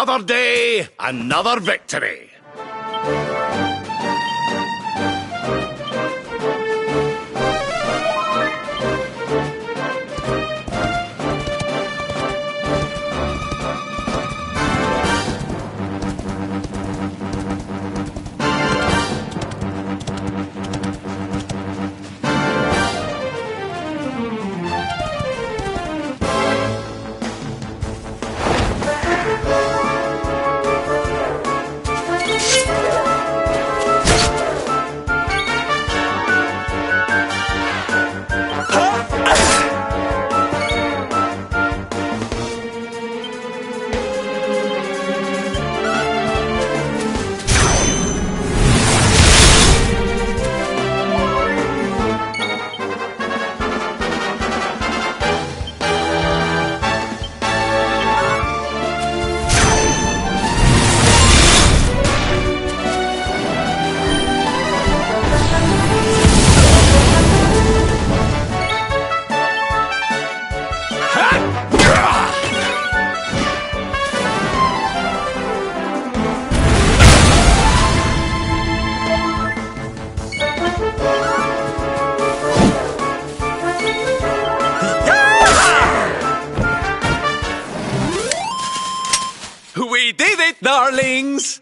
Another day, another victory. We did it, darlings!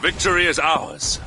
Victory is ours.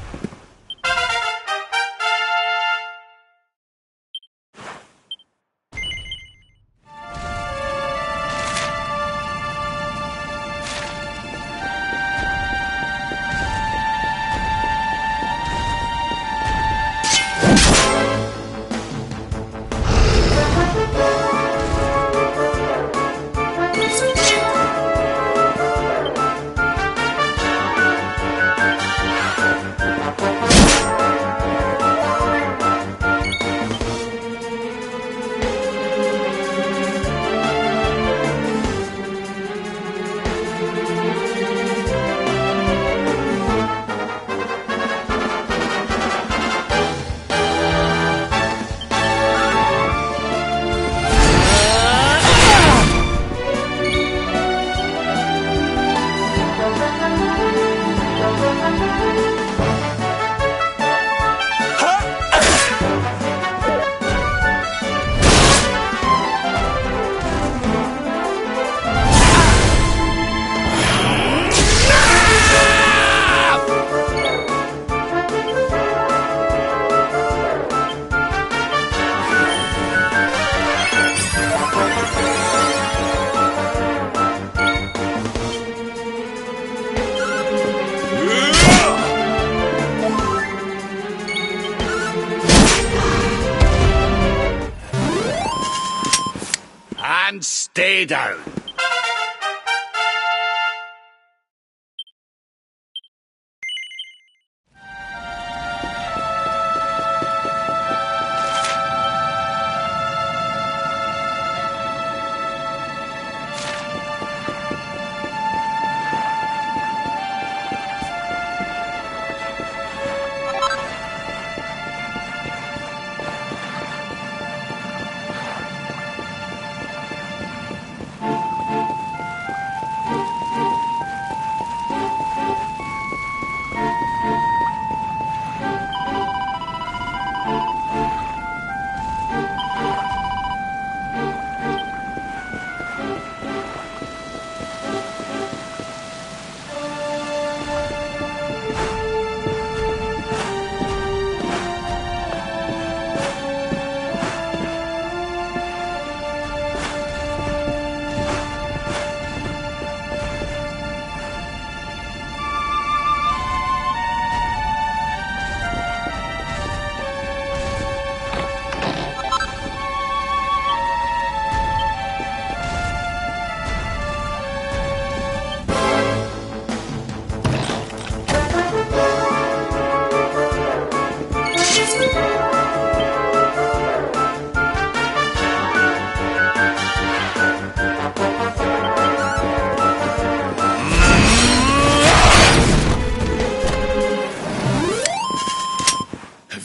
and stay down.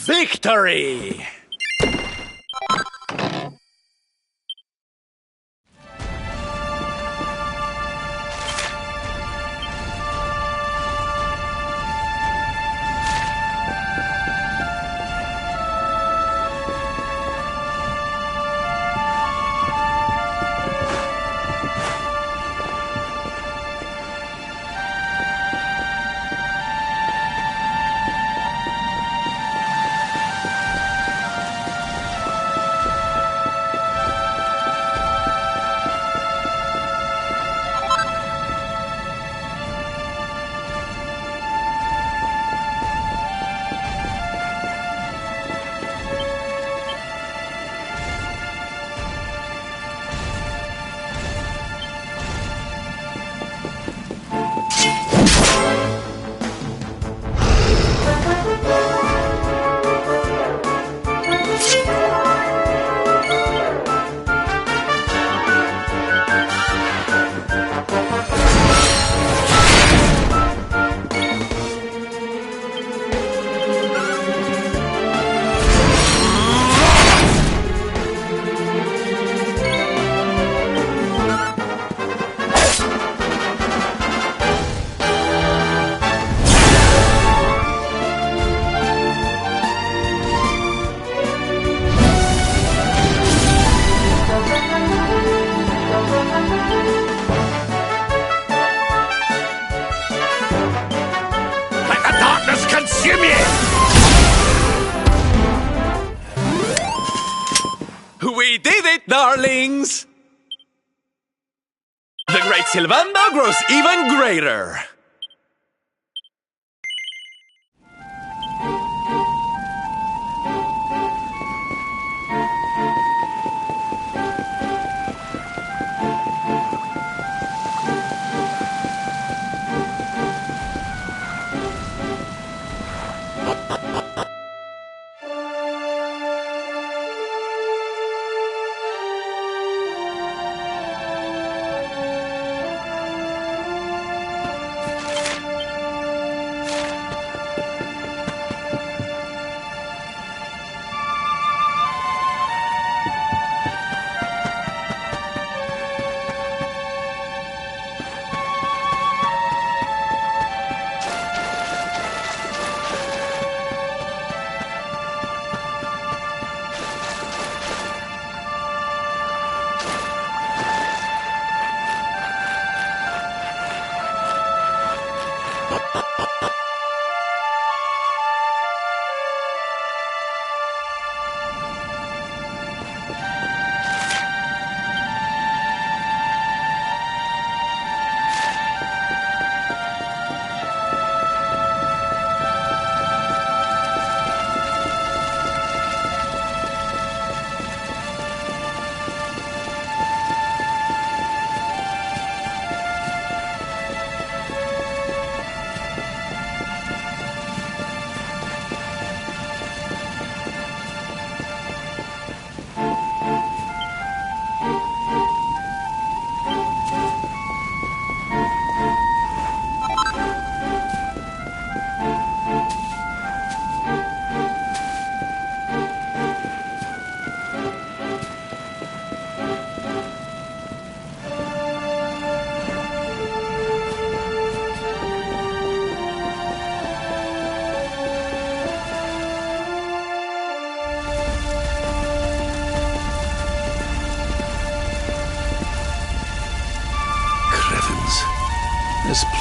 Victory! Consume you! We did it, darlings! The great Sylvando grows even greater.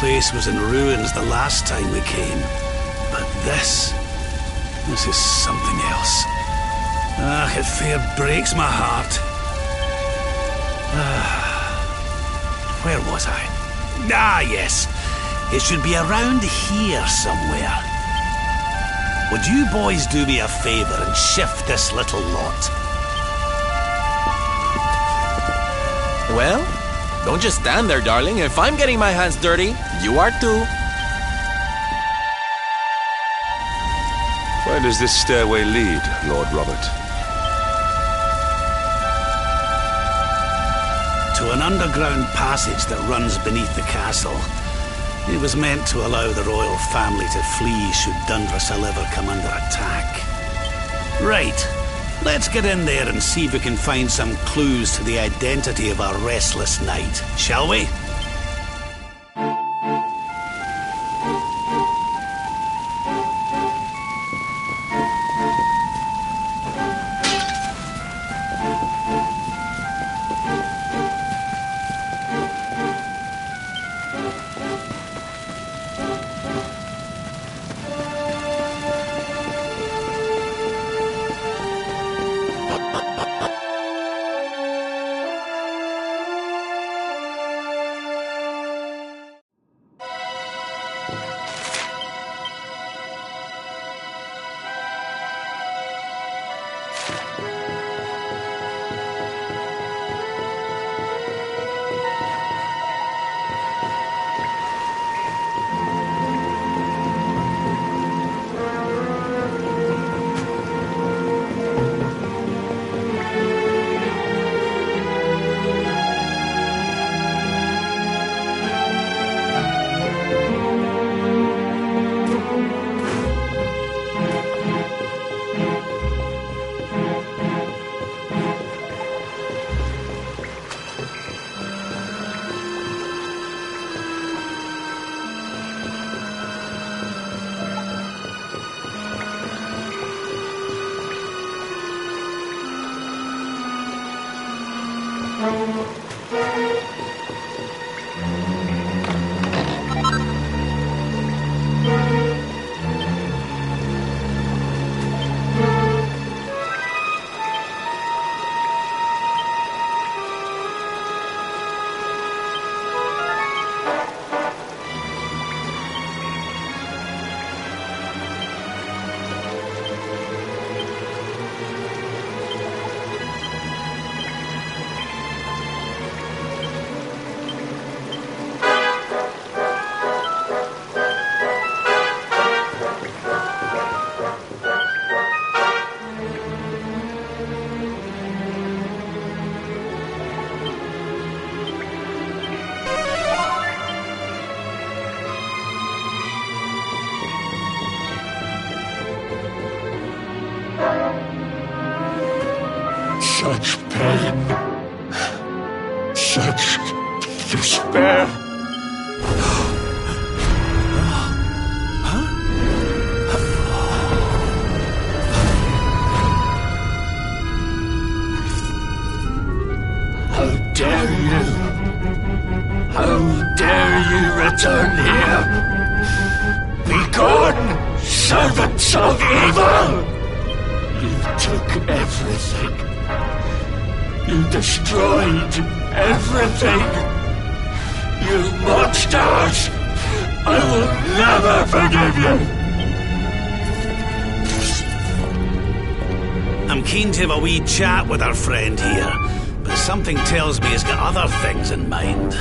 place was in ruins the last time we came. But this is something else. It fair breaks my heart. Where was I? Ah, yes. It should be around here somewhere. Would you boys do me a favor and shift this little lot? Well, don't just stand there, darling. If I'm getting my hands dirty, you are too. Where does this stairway lead, Lord Robert? To an underground passage that runs beneath the castle. It was meant to allow the royal family to flee should Dundrussel ever come under attack. Right, let's get in there and see if we can find some clues to the identity of our restless knight, shall we? Such pain, such despair. How dare you? How dare you return here? Begone, servants of evil! You took everything. You destroyed everything! You monsters! I will never forgive you! I'm keen to have a wee chat with our friend here, but something tells me he's got other things in mind.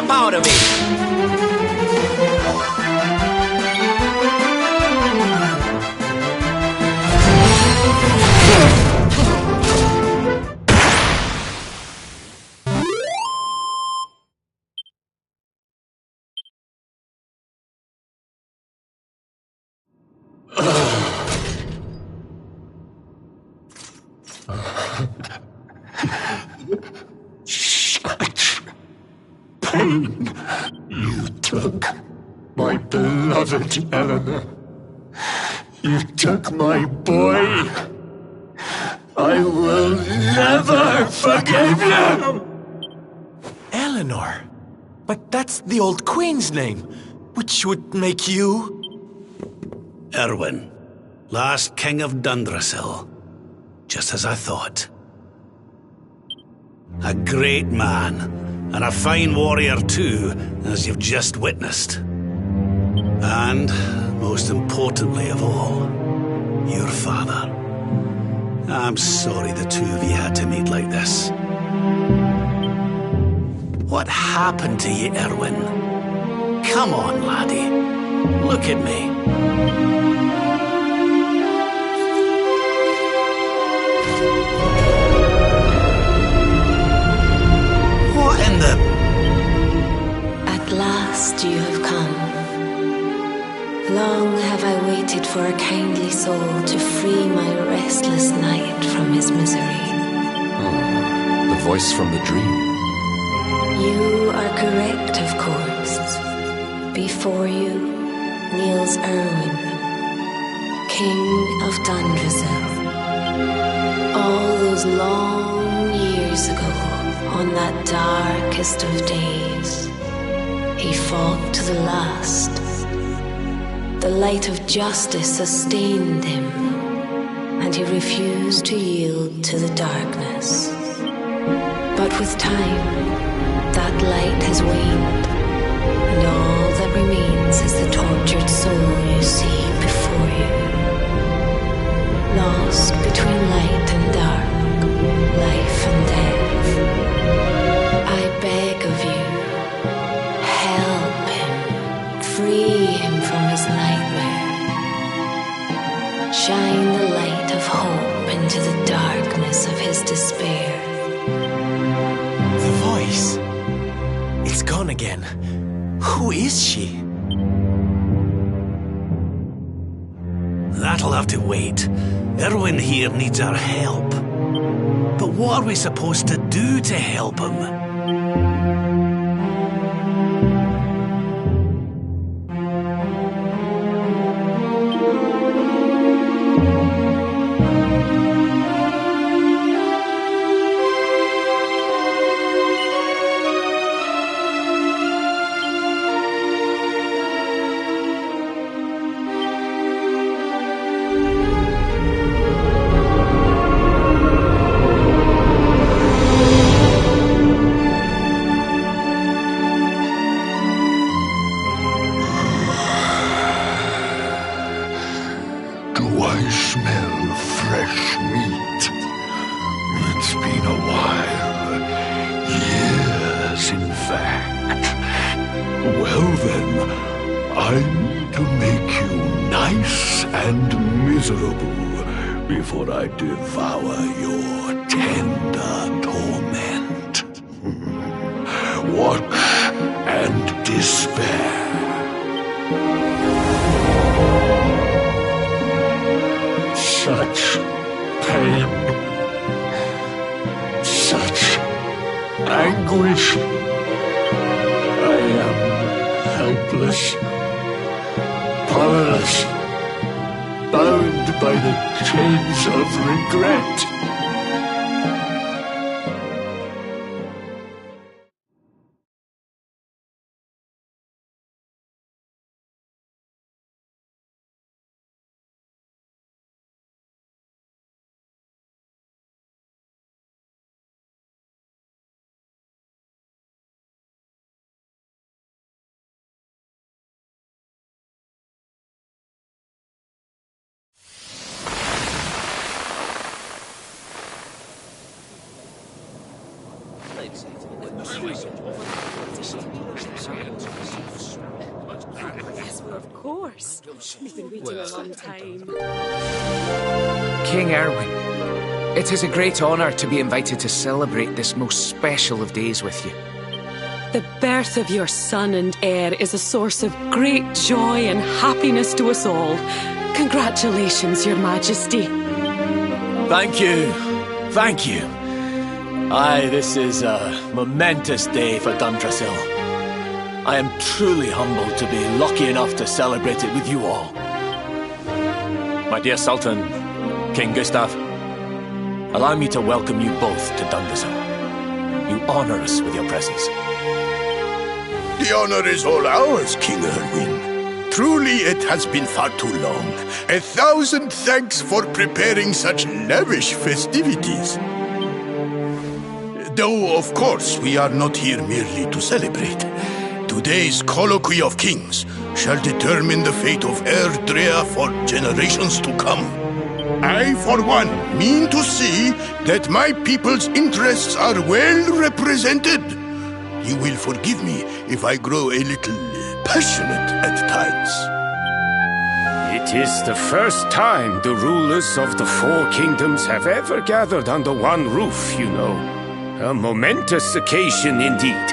snap out of me! Such pain. You took my beloved Eleanor. You took my boy. I will never forgive you! Eleanor? But that's the old queen's name, which would make you... Erwin, last king of Dundrasil. Just as I thought. A great man, and a fine warrior too, as you've just witnessed. And, most importantly of all, your father. I'm sorry the two of you had to meet like this. What happened to you, Erwin? Come on, laddie. Look at me. What in the... At last you have come. Long have I waited for a kindly soul to free my restless knight from his misery. The voice from the dream. You are correct, of course. Before you kneels Erwin, King of Dundrasil. All those long years ago, on that darkest of days, he fought to the last. The light of justice sustained him, and he refused to yield to the darkness. But with time, that light has waned, and all that remains is the tortured soul you see before you. Lost between light and dark, life and death. I beg of you, help him, free him from his nightmare. Shine the light of hope into the darkness of his despair. The voice. It's gone again. Who is she? That'll have to wait. Erwin here needs our help. But what are we supposed to do to help him? Before I devour your tender torment. Watch and despair. Such pain. Such anguish. I am helpless. Powerless. Bound by the chains of regret. Yes, well, of course. We've been waiting a long time. King Erwin, it is a great honor to be invited to celebrate this most special of days with you. The birth of your son and heir is a source of great joy and happiness to us all. Congratulations, Your Majesty. Thank you. Thank you. Aye, this is a momentous day for Dundrasil. I am truly humbled to be lucky enough to celebrate it with you all. My dear Sultan, King Gustav, allow me to welcome you both to Dundrasil. You honor us with your presence. The honor is all ours, King Erwin. Truly, it has been far too long. 1,000 thanks for preparing such lavish festivities. Though, of course, we are not here merely to celebrate. Today's colloquy of kings shall determine the fate of Erdrea for generations to come. I, for one, mean to see that my people's interests are well represented. You will forgive me if I grow a little passionate at times. It is the first time the rulers of the four kingdoms have ever gathered under one roof, you know. A momentous occasion indeed.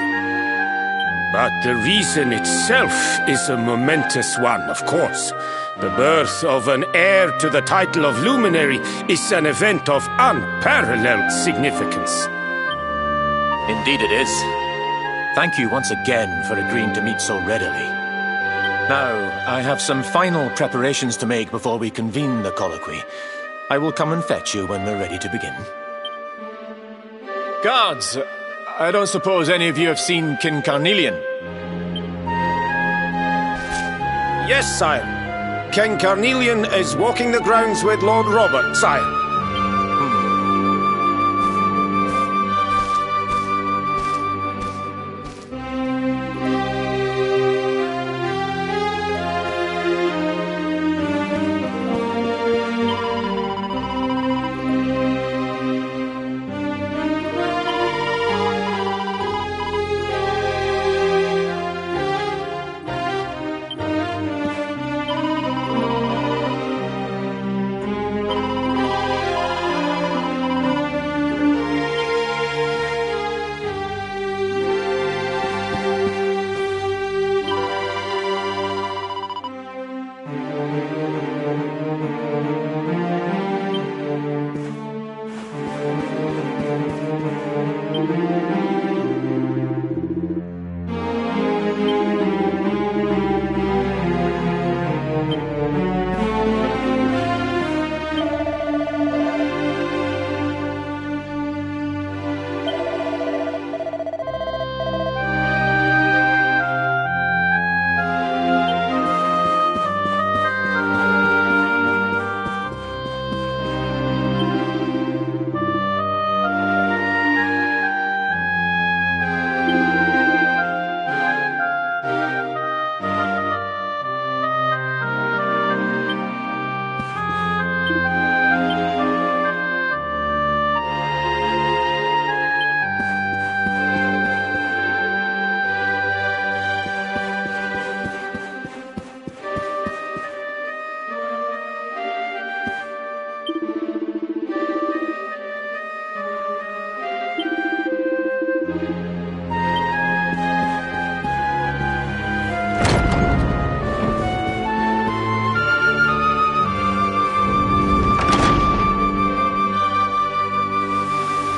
But the reason itself is a momentous one, of course. The birth of an heir to the title of luminary is an event of unparalleled significance. Indeed it is. Thank you once again for agreeing to meet so readily. Now, I have some final preparations to make before we convene the colloquy. I will come and fetch you when we're ready to begin. Guards, I don't suppose any of you have seen King Carnelian? Yes, sire. King Carnelian is walking the grounds with Lord Robert, sire.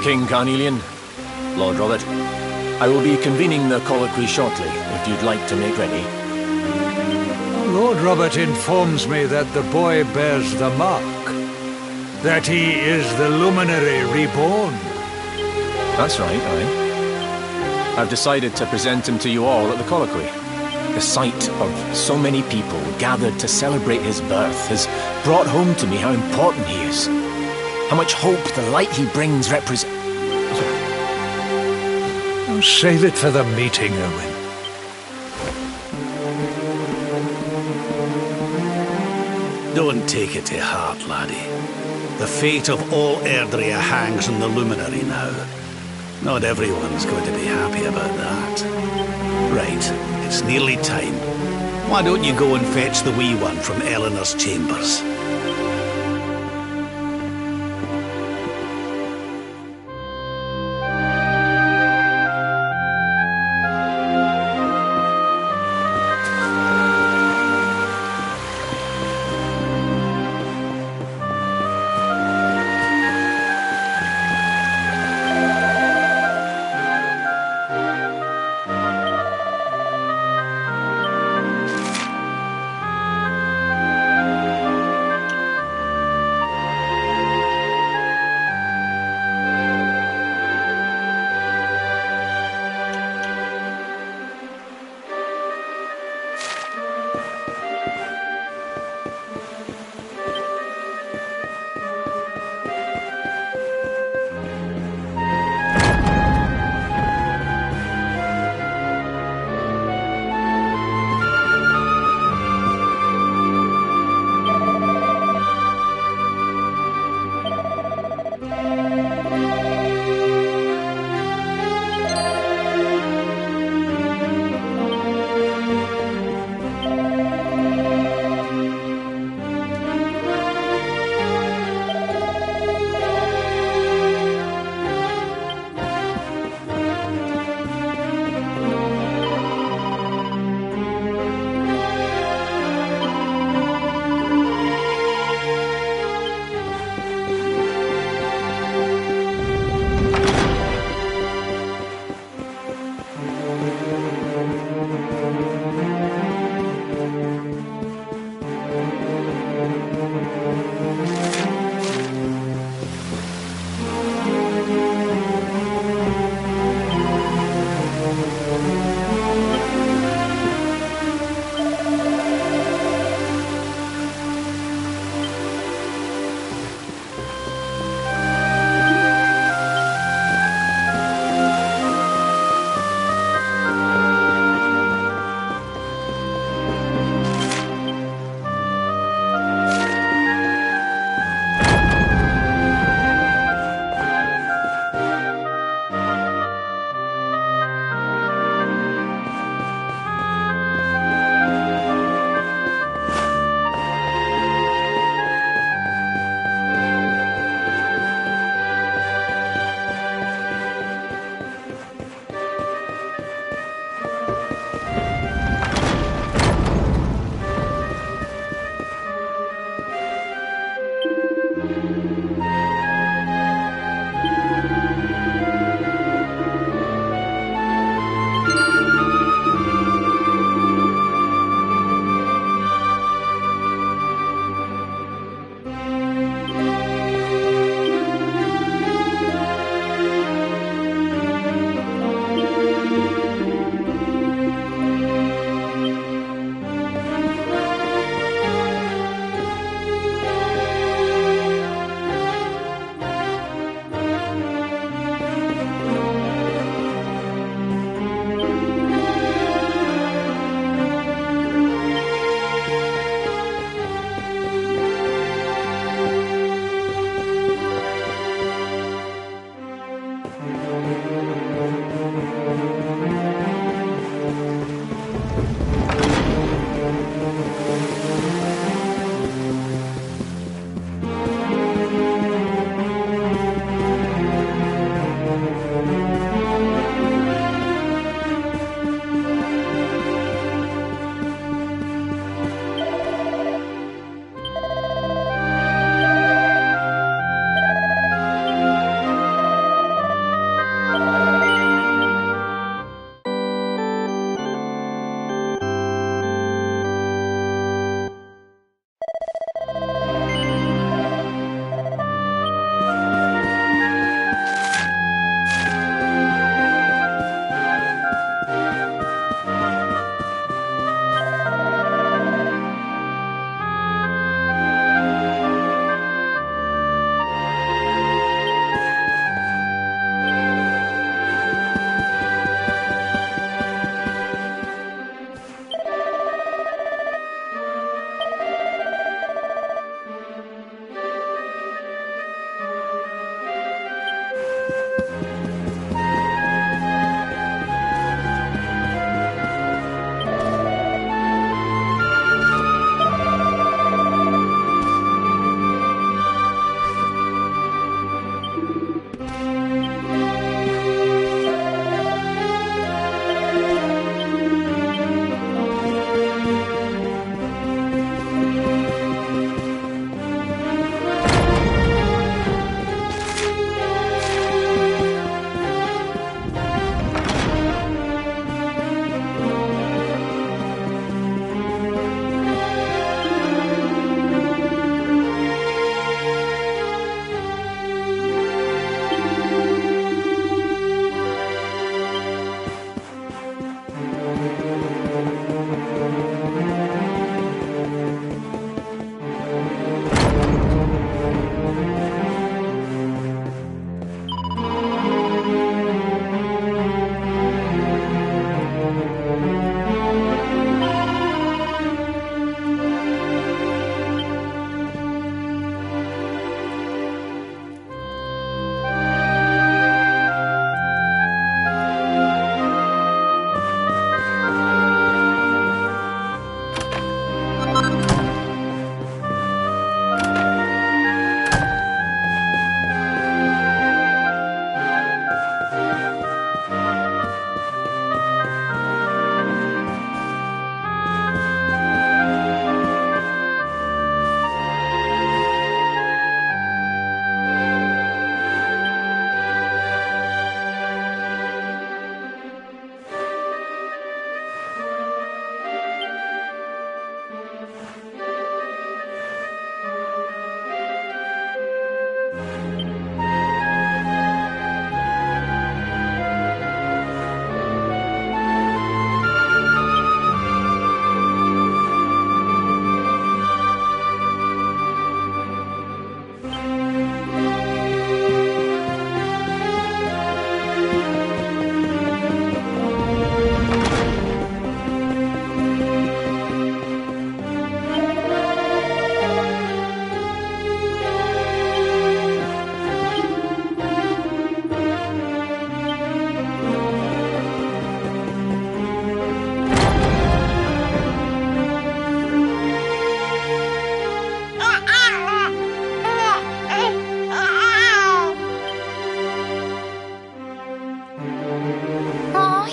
King Carnelian, Lord Robert, I will be convening the colloquy shortly, if you'd like to make ready. Lord Robert informs me that the boy bears the mark, that he is the luminary reborn. That's right, aye. I've decided to present him to you all at the colloquy. The sight of so many people gathered to celebrate his birth has brought home to me how important he is. How much hope the light he brings represents. Save it for the meeting, Owen. Don't take it to heart, laddie. The fate of all Erdrea hangs on the luminary now. Not everyone's going to be happy about that. Right, it's nearly time. Why don't you go and fetch the wee one from Eleanor's chambers?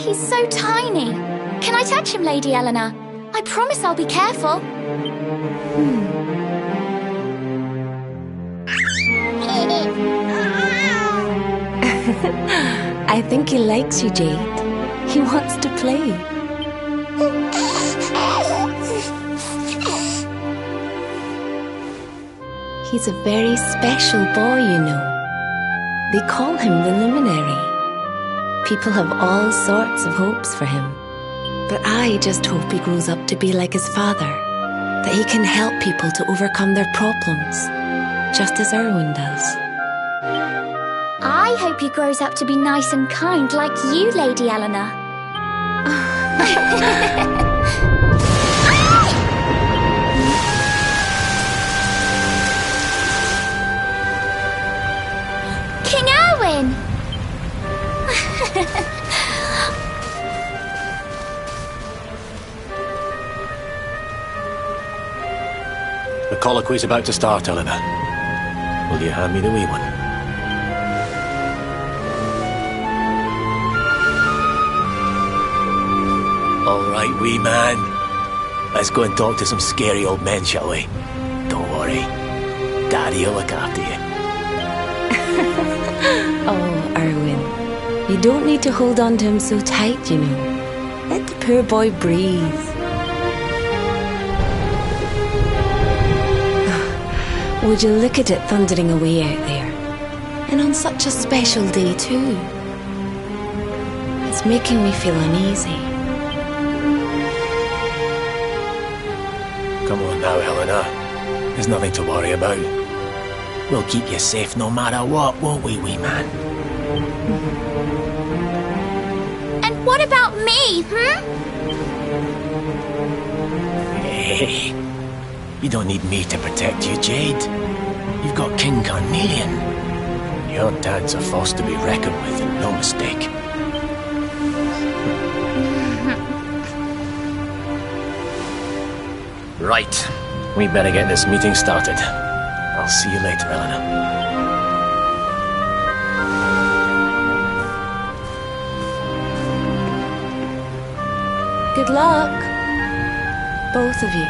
He's so tiny. Can I touch him, Lady Eleanor? I promise I'll be careful. I think he likes you, Jade. He wants to play. He's a very special boy, you know. They call him the Luminary. People have all sorts of hopes for him. But I just hope he grows up to be like his father, that he can help people to overcome their problems, just as Erwin does. I hope he grows up to be nice and kind like you, Lady Eleanor. King Erwin! The colloquy's about to start, Eleanor. Will you hand me the wee one? All right, wee man. Let's go and talk to some scary old men, shall we? Don't worry. Daddy will look after you. Oh, Erwin. You don't need to hold on to him so tight, you know. Let the poor boy breathe. Would you look at it thundering away out there? And on such a special day, too. It's making me feel uneasy. Come on now, Eleanor. There's nothing to worry about. We'll keep you safe no matter what, won't we, wee man? And what about me, Hey, you don't need me to protect you, Jade. You've got King Carnelian. Your dad's a force to be reckoned with, and no mistake. Right. We better get this meeting started. I'll see you later, Eleanor. Good luck, both of you.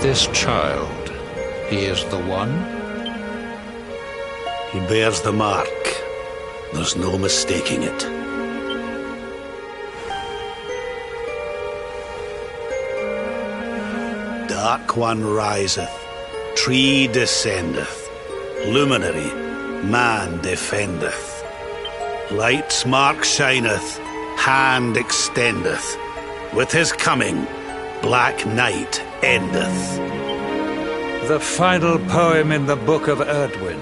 this child, he is the one? He bears the mark. There's no mistaking it. Dark One riseth, tree descendeth, luminary, man defendeth. Light's mark shineth, hand extendeth. With his coming, black night endeth. The final poem in the Book of Erdwin.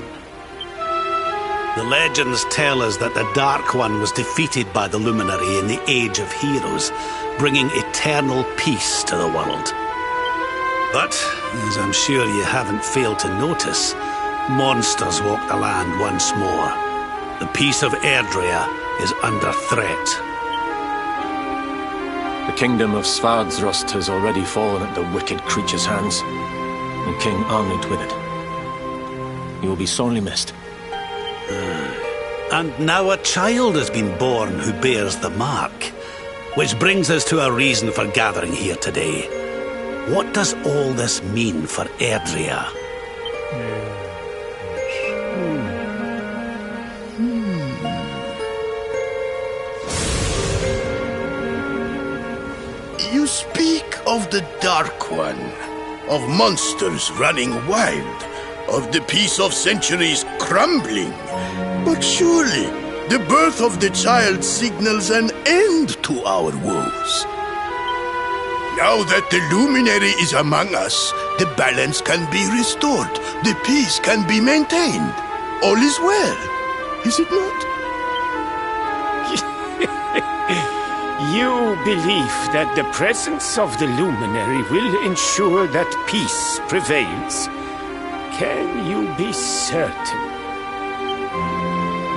The legends tell us that the Dark One was defeated by the Luminary in the Age of Heroes, bringing eternal peace to the world. But, as I'm sure you haven't failed to notice, monsters walk the land once more. The peace of Erdrea is under threat. The kingdom of Svardsrust has already fallen at the wicked creature's hands, and King Arnund with it. He will be sorely missed. And now a child has been born who bears the mark. Which brings us to a reason for gathering here today. What does all this mean for Erdrea? You speak of the Dark One, of monsters running wild, of the peace of centuries crumbling. But surely, the birth of the child signals an end to our woes. Now that the luminary is among us, the balance can be restored, the peace can be maintained. All is well, is it not? You believe that the presence of the luminary will ensure that peace prevails. Can you be certain?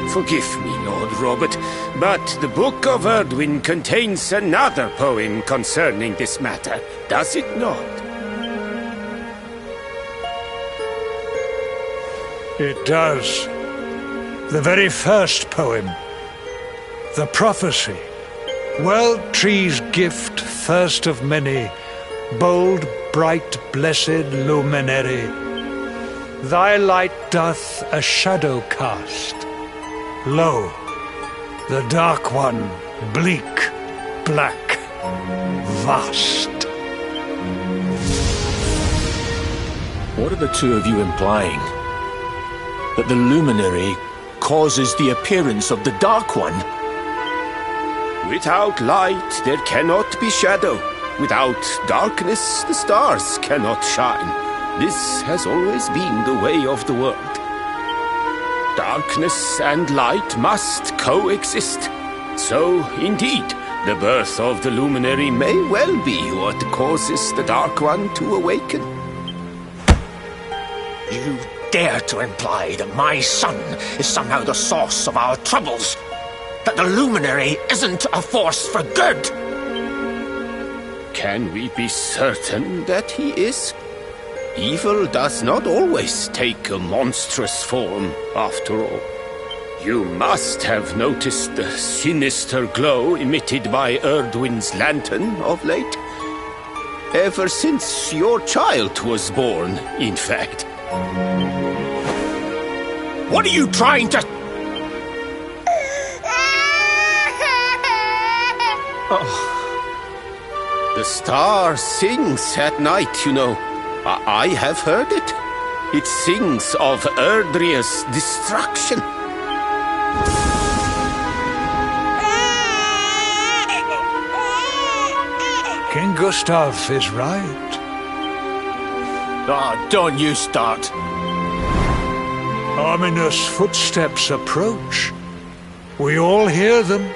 Forgive me, Lord Robert, but the Book of Erdwin contains another poem concerning this matter, does it not? It does. The very first poem. The prophecy. World tree's gift, first of many, bold, bright, blessed luminary. Thy light doth a shadow cast. Lo, the Dark One, bleak, black, vast. What are the two of you implying? That the luminary causes the appearance of the Dark One? Without light, there cannot be shadow. Without darkness, the stars cannot shine. This has always been the way of the world. Darkness and light must coexist. So, indeed, the birth of the luminary may well be what causes the Dark One to awaken. You dare to imply that my son is somehow the source of our troubles? That the luminary isn't a force for good? Can we be certain that he is? Evil does not always take a monstrous form, after all. You must have noticed the sinister glow emitted by Erdwin's lantern of late. Ever since your child was born, in fact. What are you trying to... Oh. The star sings at night, you know. I have heard it. It sings of Erdrea's destruction. King Gustav is right. Ah, don't you start. Ominous footsteps approach. We all hear them.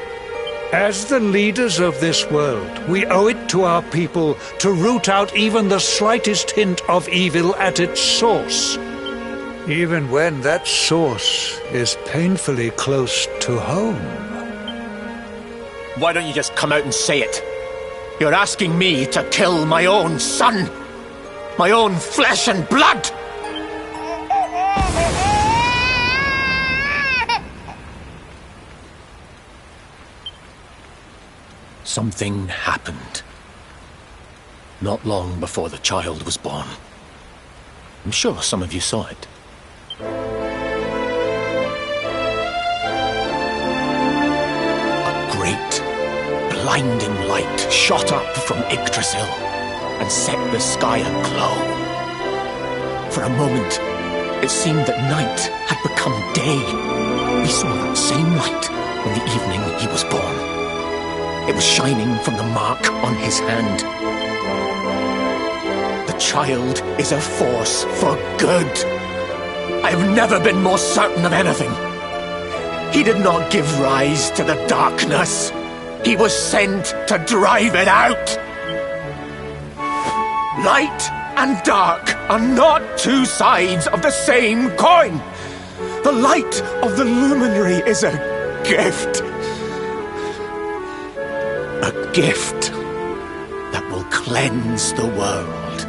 As the leaders of this world, we owe it to our people to root out even the slightest hint of evil at its source. Even when that source is painfully close to home. Why don't you just come out and say it? You're asking me to kill my own son. My own flesh and blood. Something happened. not long before the child was born. I'm sure some of you saw it. A great, blinding light shot up from Yggdrasil and set the sky aglow. For a moment, it seemed that night had become day. We saw that same light on the evening he was born. It was shining from the mark on his hand. The child is a force for good. I have never been more certain of anything. He did not give rise to the darkness. He was sent to drive it out. Light and dark are not two sides of the same coin. The light of the luminary is a gift. A gift that will cleanse the world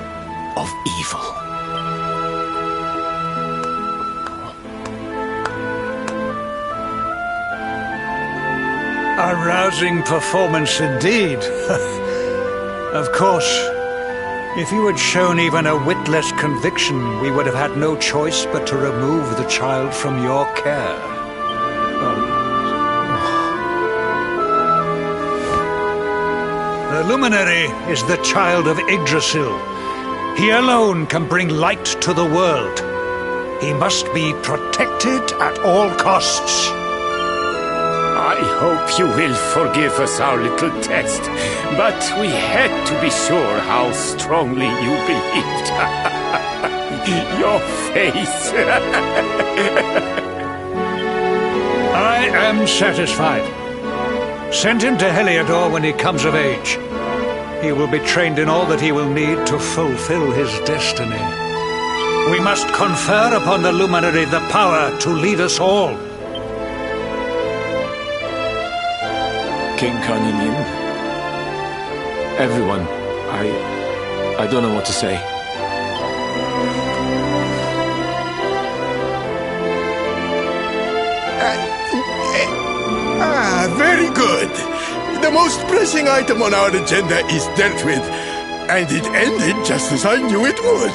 of evil. A rousing performance indeed. Of course, if you had shown even a whit less conviction, we would have had no choice but to remove the child from your care. The luminary is the child of Yggdrasil. He alone can bring light to the world. He must be protected at all costs. I hope you will forgive us our little test, but we had to be sure how strongly you believed. Your face. I am satisfied. Send him to Heliodor when he comes of age. He will be trained in all that he will need to fulfill his destiny. We must confer upon the luminary the power to lead us all. King Carnelian, everyone, I don't know what to say. Very good. The most pressing item on our agenda is dealt with, and it ended just as I knew it would.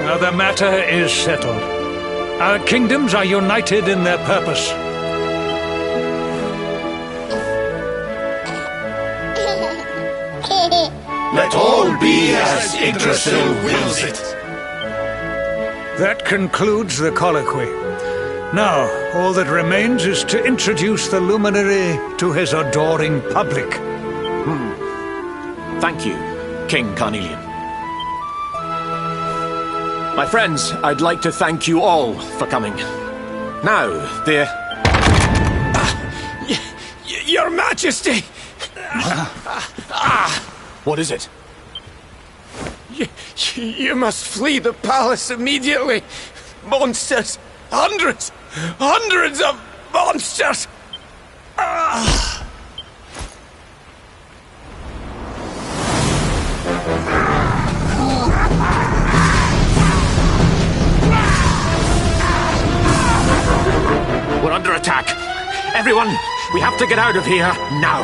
Now the matter is settled. Our kingdoms are united in their purpose. Let all be as Yggdrasil wills it. That concludes the colloquy. Now, all that remains is to introduce the luminary to his adoring public. Thank you, King Carnelian. My friends, I'd like to thank you all for coming. Now, Your Majesty! What is it? You must flee the palace immediately. Monsters! Hundreds of monsters! We're under attack. Everyone, we have to get out of here now.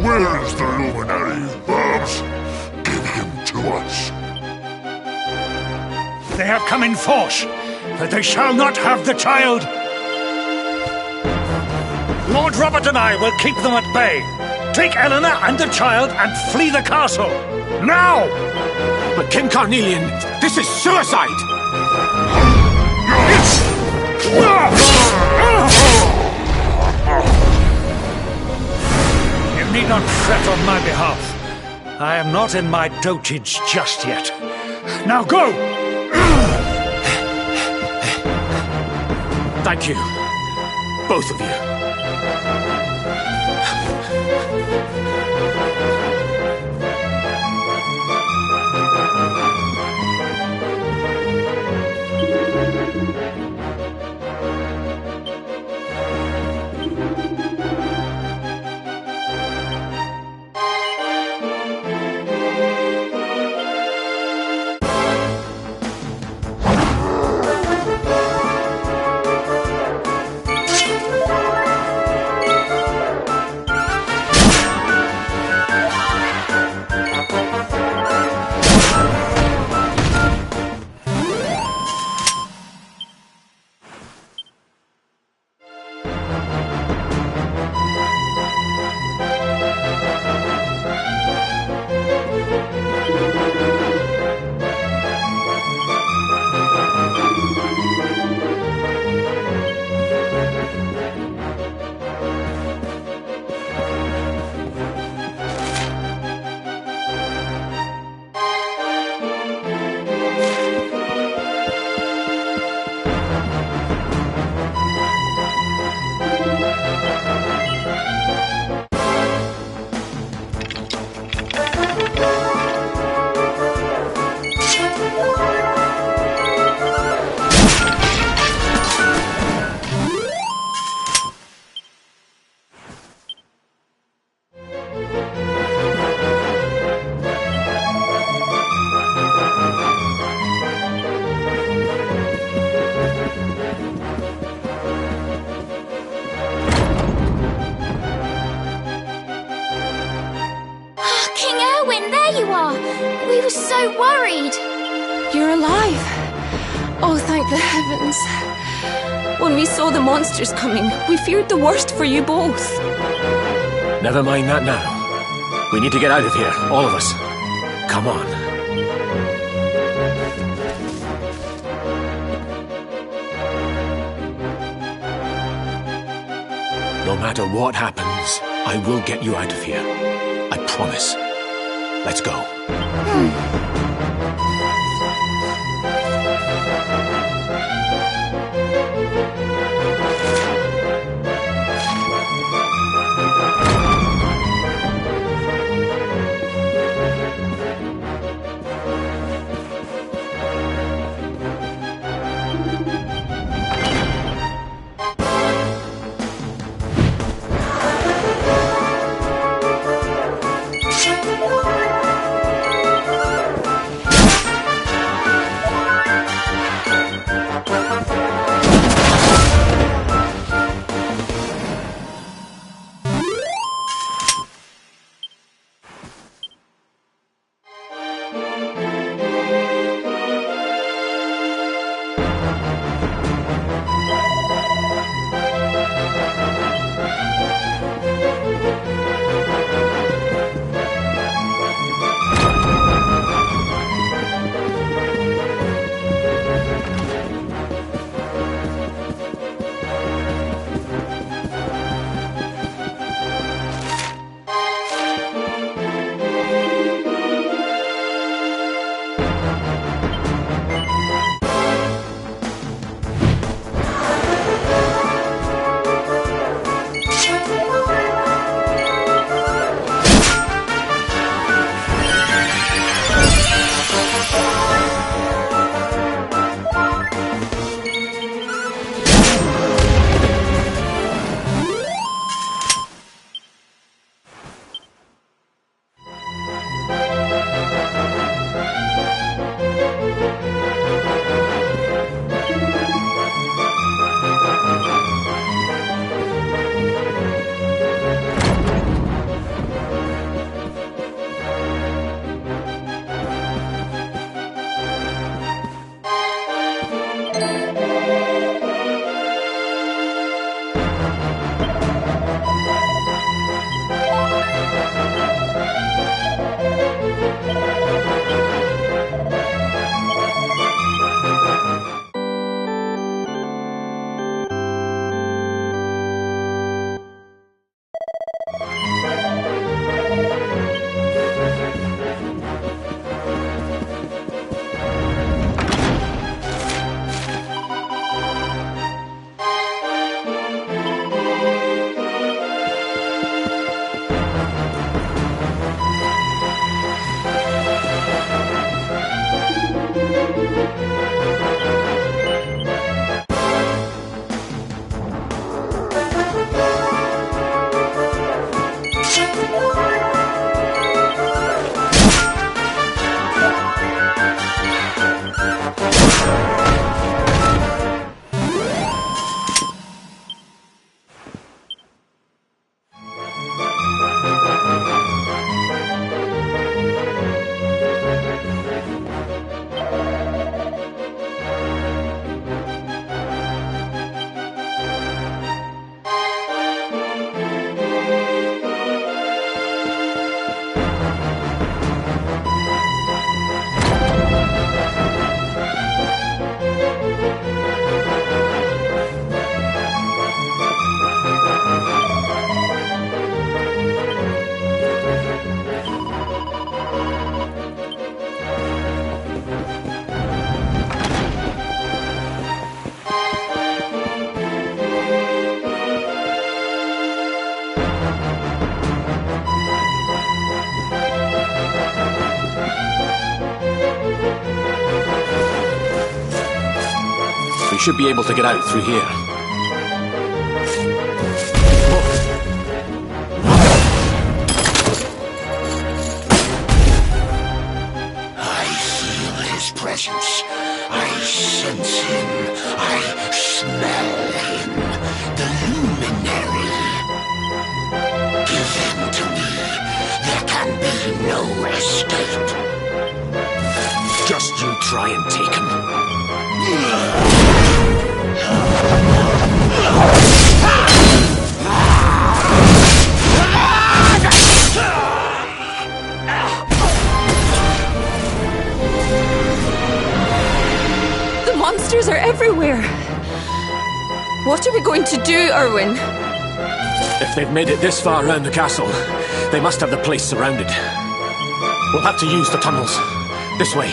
Where is the luminary, Babs? Give him to us. They have come in force, but they shall not have the child. Lord Robert and I will keep them at bay. Take Eleanor and the child and flee the castle. Now! But King Carnelian, this is suicide! You need not fret on my behalf. I am not in my dotage just yet. Now go! Thank you. Both of you. We were so worried. You're alive. Oh, thank the heavens. When we saw the monsters coming, we feared the worst for you both. Never mind that now. We need to get out of here, all of us. Come on. No matter what happens, I will get you out of here. I promise. Let's go. should be able to get out through here. I feel his presence. I sense him. I smell him. The luminary. Give him to me. There can be no escape. Just you try and take him. The monsters are everywhere. What are we going to do, Erwin? If they've made it this far around the castle, they must have the place surrounded. We'll have to use the tunnels. This way.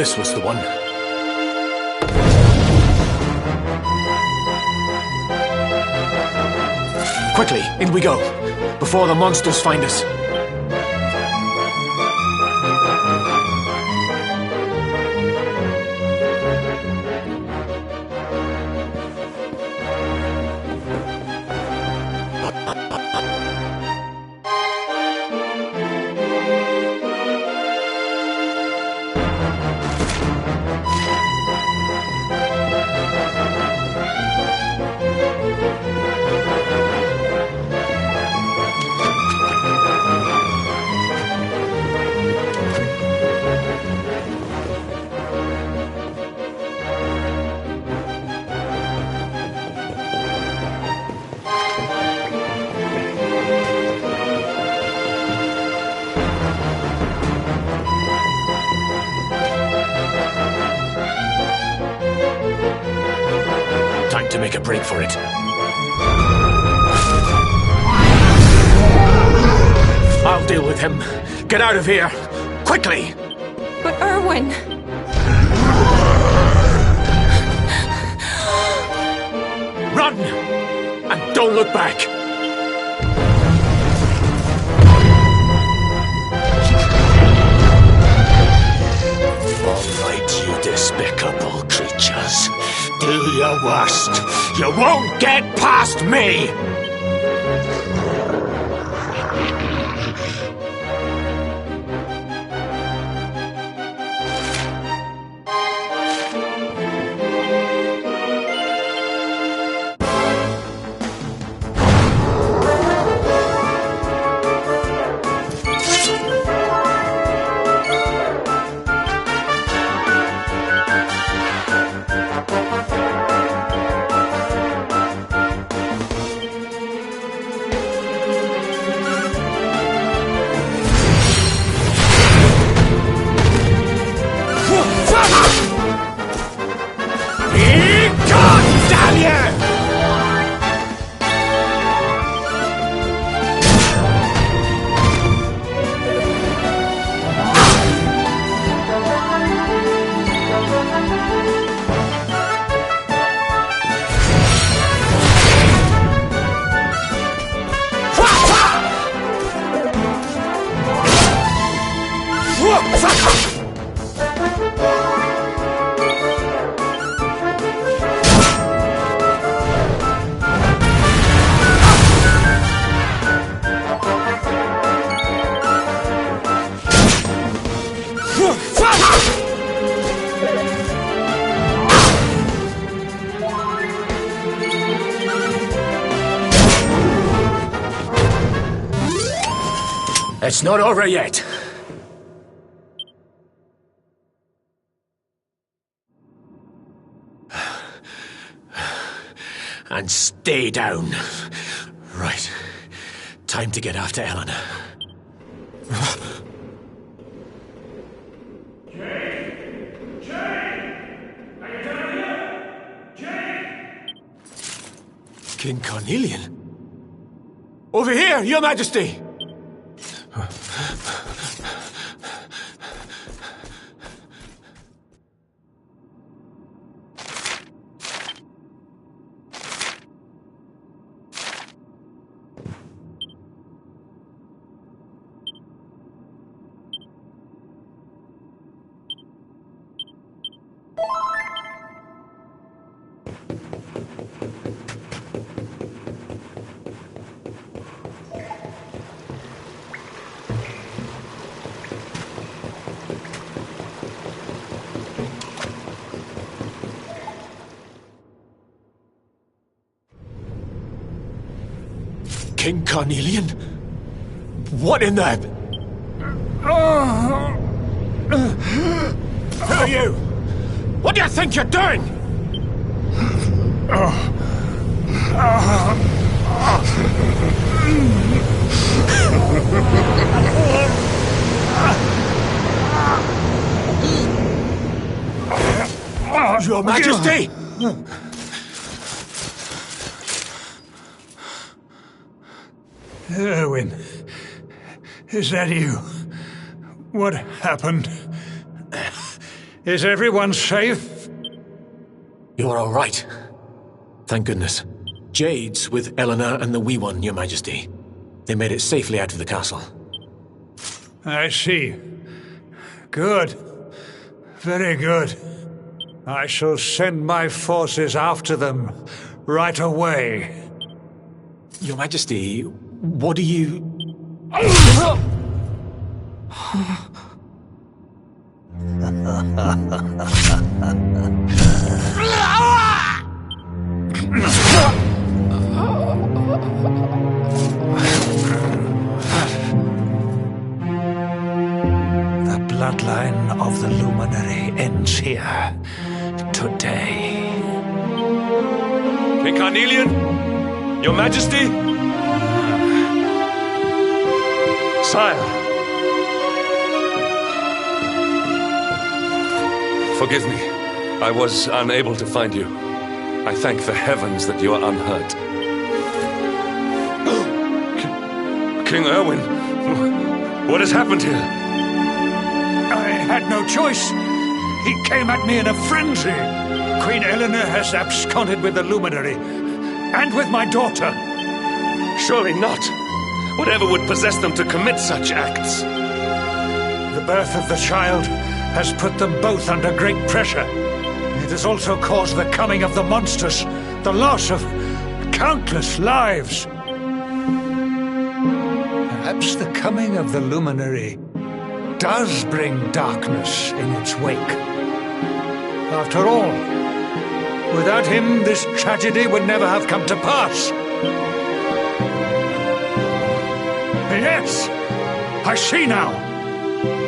this was the one. Quickly, in we go, before the monsters find us. Time to make a break for it. I'll deal with him. Get out of here! Quickly! But Erwin... Run! And don't look back! All right, you despicable creatures. Do your worst. You won't get past me! It's not over yet. And stay down. Right. Time to get after Eleanor. King Carnelian? Over here, Your Majesty! King Carnelian? What in the... Who are you? What do you think you're doing? Your Majesty! Erwin, is that you? What happened? Is everyone safe? You're all right. Thank goodness. Jade's with Eleanor and the Wee One, Your Majesty. They made it safely out of the castle. I see. Good. Very good. I shall send my forces after them right away. Your Majesty, what do you... The bloodline of the Luminary ends here today. King Carnelian? Your Majesty? Sire. Forgive me. I was unable to find you. I thank the heavens that you are unhurt. King Erwin, what has happened here? I had no choice. He came at me in a frenzy. Queen Eleanor has absconded with the Luminary, and with my daughter. Surely not. Whatever would possess them to commit such acts? The birth of the child has put them both under great pressure. It has also caused the coming of the monsters, the loss of countless lives. Perhaps the coming of the Luminary does bring darkness in its wake. After all, without him, this tragedy would never have come to pass. Yes, I see now.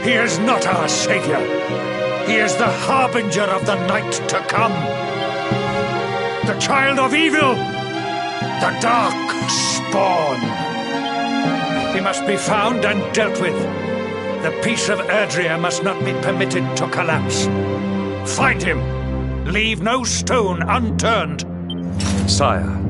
He is not our savior. He is the harbinger of the night to come. The child of evil. The dark spawn. He must be found and dealt with. The peace of Erdrea must not be permitted to collapse. Find him. Leave no stone unturned. Sire.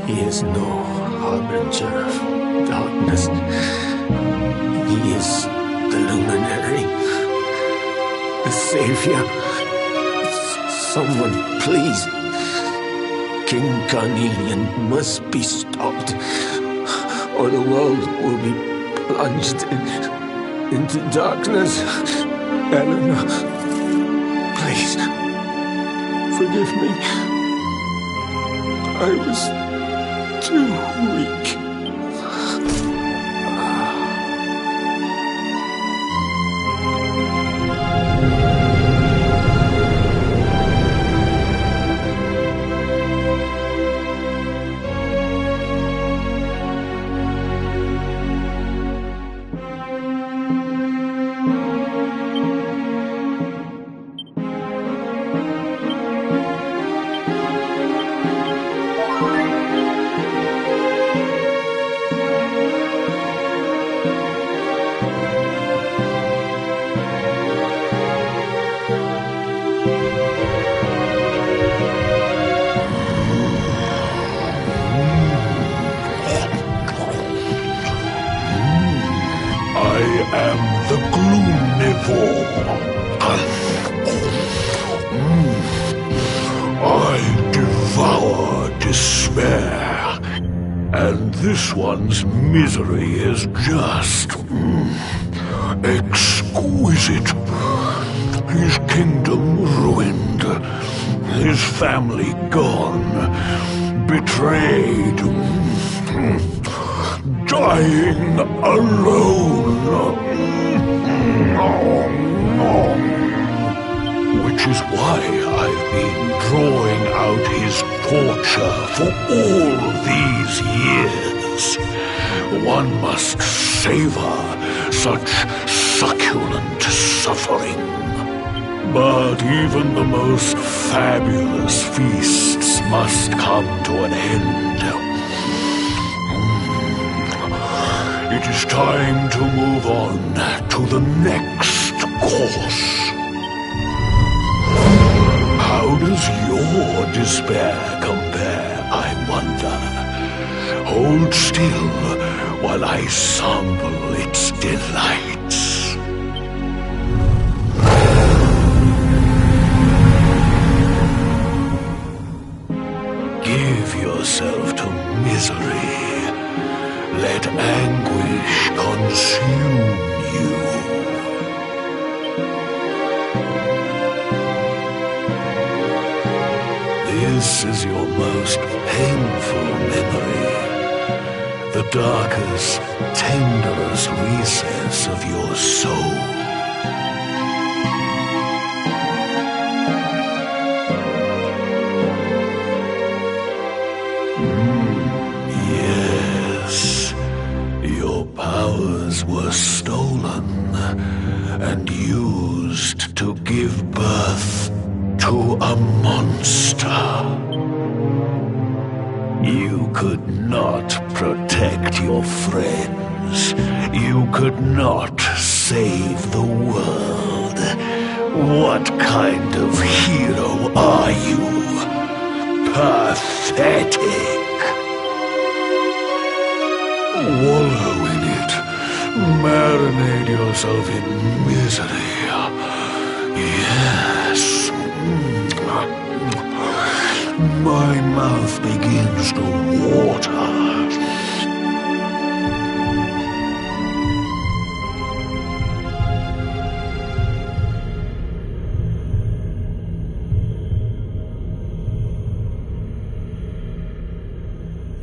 He is no harbinger of darkness. He is the Luminary, the Savior. Someone, please. King Carnelian must be stopped, or the world will be plunged into darkness. Eleanor, please, forgive me. I was too weak. This one's misery is just exquisite. His kingdom ruined, his family gone, betrayed, dying alone. Which is why I've been drawing out his torture for all these years. One must savor such succulent suffering. But even the most fabulous feasts must come to an end. It is time to move on to the next course. compare, I wonder. Hold still while I sample its delights. Give yourself to misery. Let anguish consume you. This is your most painful memory. The darkest, tenderest recess of your soul. Yes, your powers were stolen and used to give birth to a monster. You could not protect your friends. You could not save the world. What kind of hero are you? Pathetic. Wallow in it. Marinate yourself in misery. Yes. My mouth begins to water.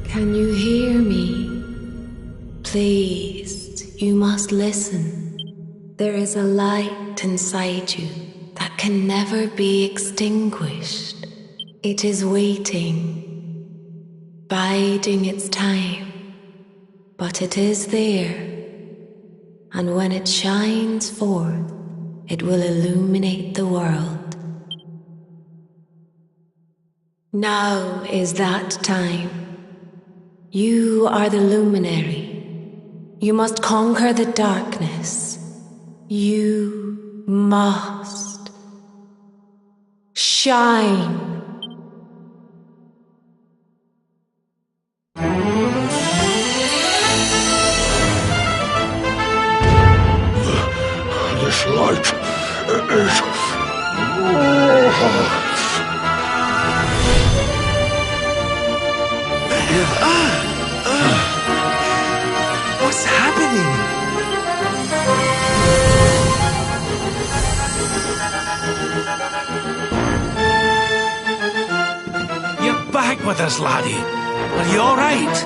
Can you hear me? Please, you must listen. There is a light inside you that can never be extinguished. It is waiting, biding its time, but it is there, and when it shines forth, it will illuminate the world. Now is that time. You are the luminary. You must conquer the darkness. You must shine. This light is... What's happening? You're back with us, laddie. Are you all right?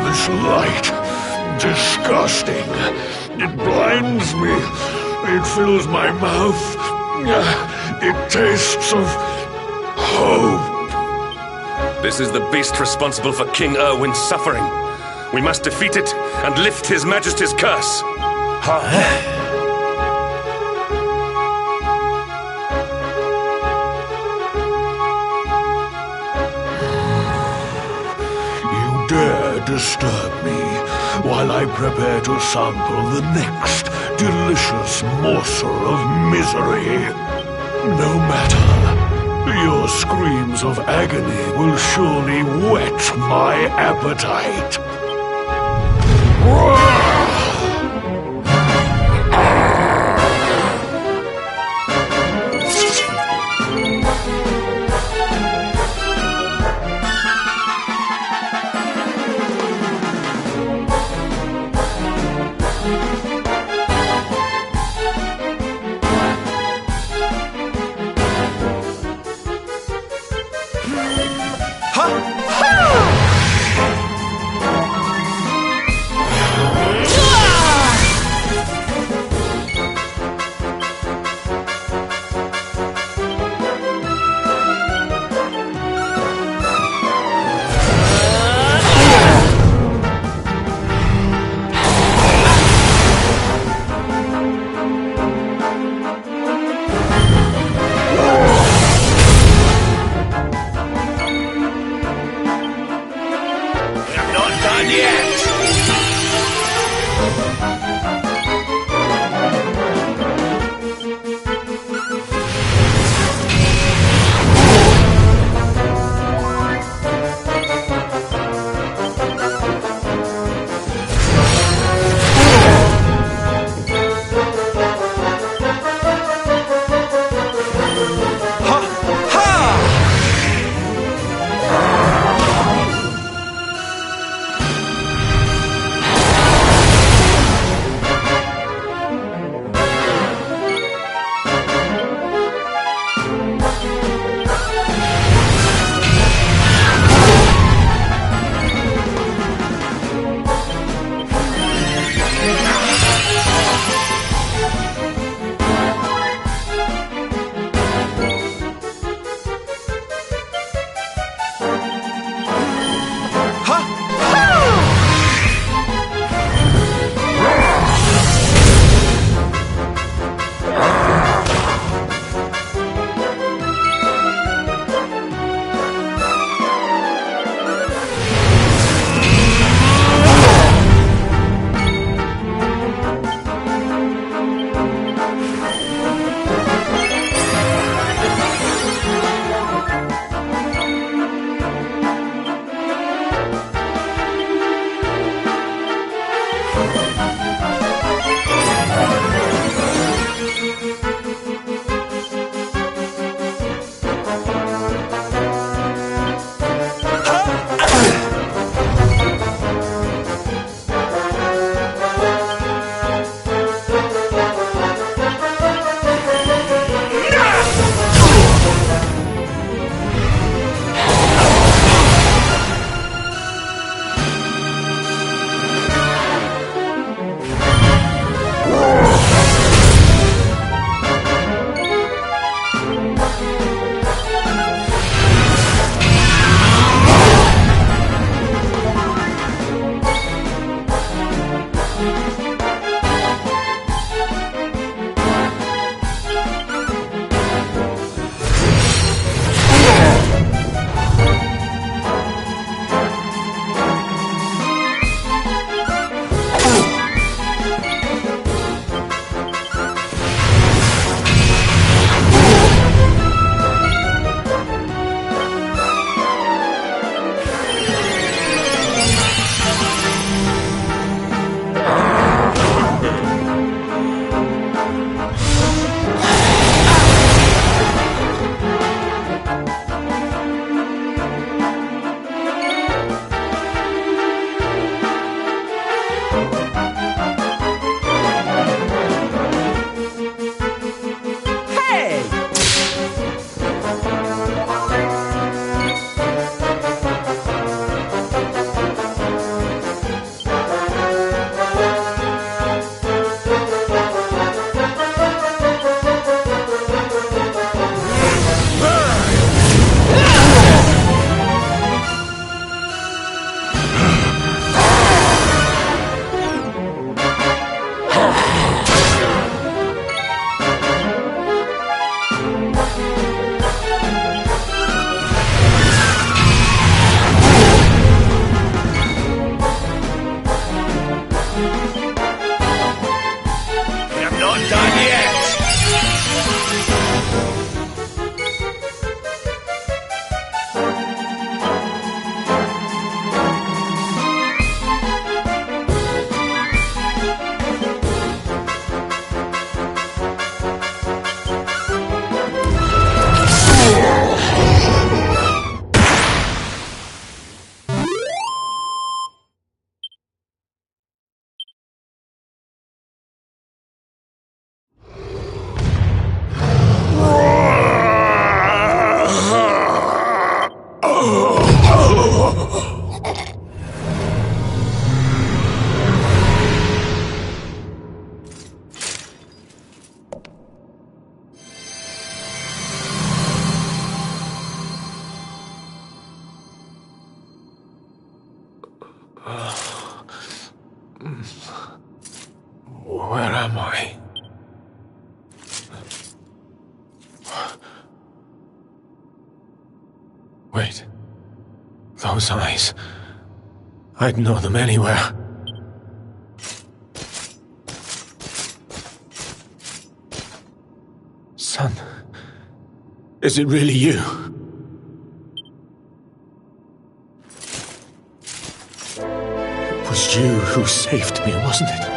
This light, disgusting. It blinds me. It fills my mouth. It tastes of hope. This is the beast responsible for King Erwin's suffering. We must defeat it and lift His Majesty's curse. You dare disturb me while I prepare to sample the next delicious morsel of misery. No matter. Your screams of agony will surely whet my appetite. Where am I? Wait. Those eyes. I'd know them anywhere. Son. Is it really you? It was you who saved me, wasn't it?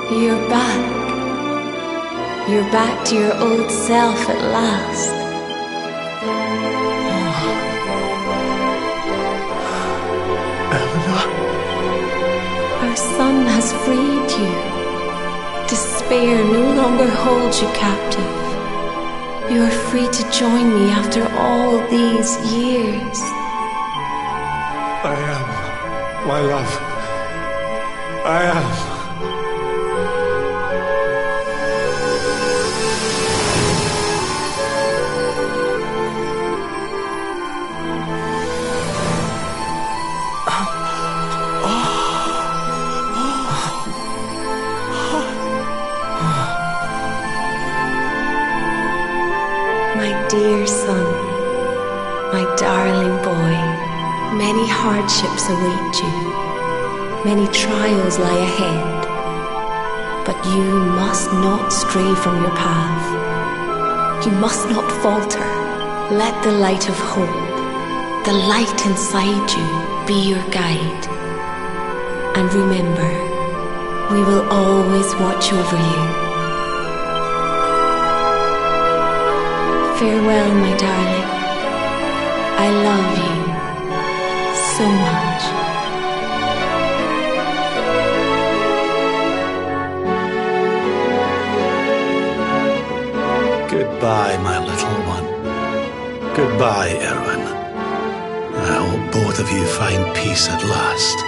You're back. You're back to your old self at last. Eleanor? Our son has freed you. Despair no longer holds you captive. You are free to join me after all these years. I am, my love. I am. Dear son, my darling boy, many hardships await you, many trials lie ahead, but you must not stray from your path. You must not falter. Let the light of hope, the light inside you, be your guide. And remember, we will always watch over you. Farewell, my darling. I love you so much. Goodbye, my little one. Goodbye, Erwin. I hope both of you find peace at last.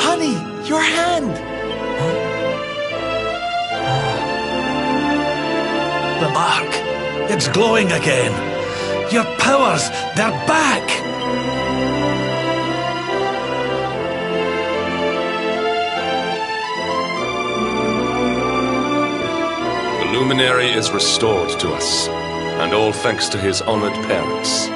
Honey, your hand! The mark. It's glowing again. Your powers, they're back! The luminary is restored to us, and all thanks to his honored parents.